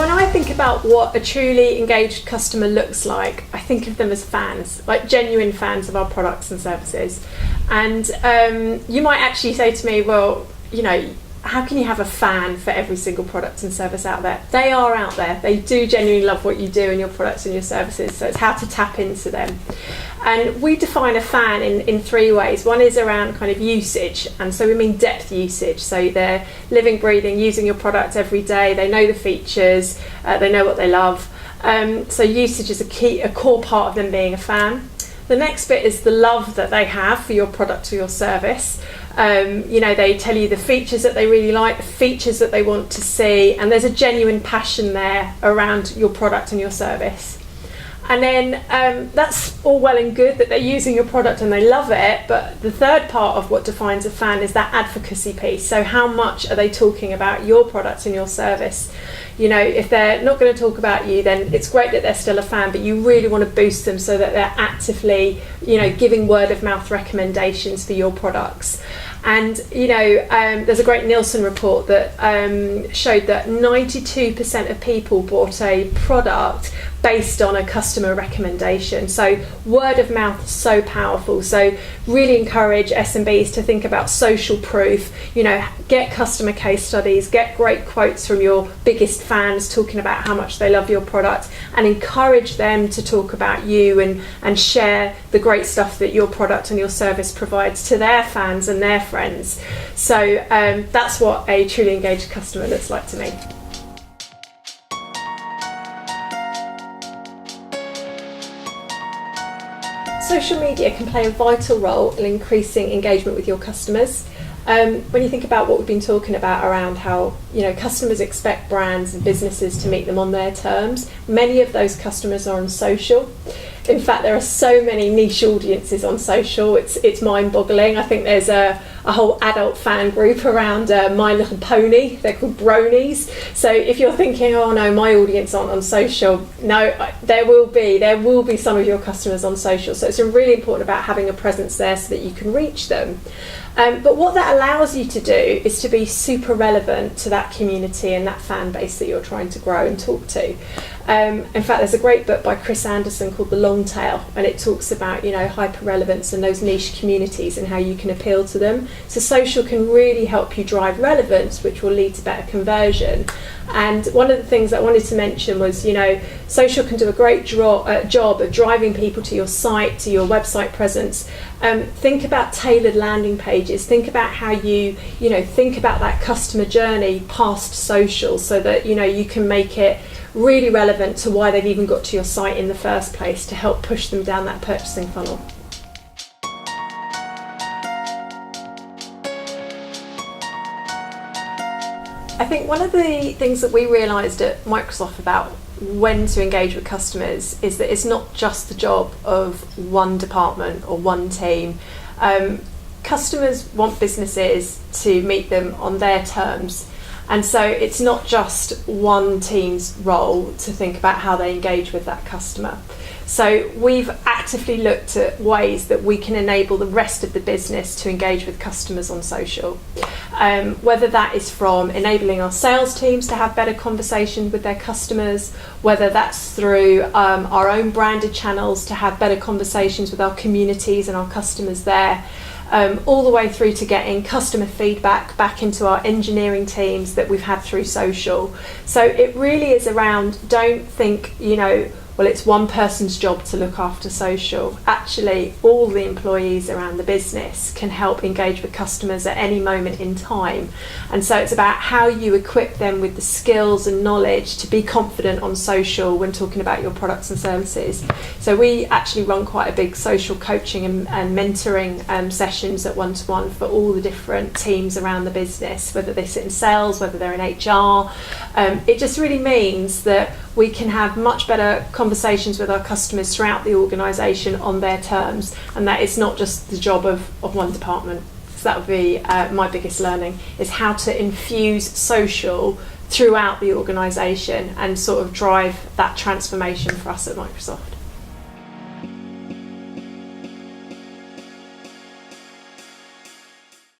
when I think about what a truly engaged customer looks like, I think of them as fans, like genuine fans of our products and services. And you might actually say to me, well, how can you have a fan for every single product and service out there? They are out there. They do genuinely love what you do and your products and your services. So it's how to tap into them. And we define a fan in three ways. One is around kind of usage. And so we mean depth usage. So they're living, breathing, using your product every day. They know the features. They know what they love. So usage is a core part of them being a fan. The next bit is the love that they have for your product or your service. They tell you the features that they really like, the features that they want to see, and there's a genuine passion there around your product and your service. And then that's all well and good that they're using your product and they love it, but the third part of what defines a fan is that advocacy piece. So how much are they talking about your product and your service? If they're not going to talk about you, then it's great that they're still a fan, but you really want to boost them so that they're actively, giving word of mouth recommendations for your products. And there's a great Nielsen report that showed that 92% of people bought a product based on a customer recommendation. So word of mouth is so powerful. So really encourage SMBs to think about social proof, get customer case studies, get great quotes from your biggest fans talking about how much they love your product, and encourage them to talk about you and share the great stuff that your product and your service provides to their fans and their friends. So that's what a truly engaged customer looks like to me. Social media can play a vital role in increasing engagement with your customers. When you think about what we've been talking about around how customers expect brands and businesses to meet them on their terms, many of those customers are on social. In fact, there are so many niche audiences on social, it's mind-boggling. I think there's a whole adult fan group around My Little Pony. They're called bronies. So if you're thinking, oh no, my audience aren't on social, no, there will be some of your customers on social. So it's really important about having a presence there so that you can reach them. But what that allows you to do is to be super relevant to that community and that fan base that you're trying to grow and talk to. In fact, there's a great book by Chris Anderson called The Long Tail, and it talks about hyper relevance and those niche communities and how you can appeal to them. So social can really help you drive relevance, which will lead to better conversion. And one of the things I wanted to mention was, social can do a great job of driving people to your site, to your website presence. Think about tailored landing pages. Think about how you think about that customer journey past social, so that you can make it really relevant to why they've even got to your site in the first place, to help push them down that purchasing funnel. I think one of the things that we realised at Microsoft about when to engage with customers is that it's not just the job of one department or one team. Customers want businesses to meet them on their terms. And so it's not just one team's role to think about how they engage with that customer. So we've actively looked at ways that we can enable the rest of the business to engage with customers on social. Whether that is from enabling our sales teams to have better conversations with their customers, whether that's through our own branded channels to have better conversations with our communities and our customers there, all the way through to getting customer feedback back into our engineering teams that we've had through social. So it really is around, don't think, well, it's one person's job to look after social. Actually, all the employees around the business can help engage with customers at any moment in time. And so it's about how you equip them with the skills and knowledge to be confident on social when talking about your products and services. So we actually run quite a big social coaching and mentoring sessions at one-to-one for all the different teams around the business, whether they sit in sales, whether they're in HR. It just really means that we can have much better conversations with our customers throughout the organisation on their terms, and that it's not just the job of one department. So that would be my biggest learning, is how to infuse social throughout the organisation and sort of drive that transformation for us at Microsoft.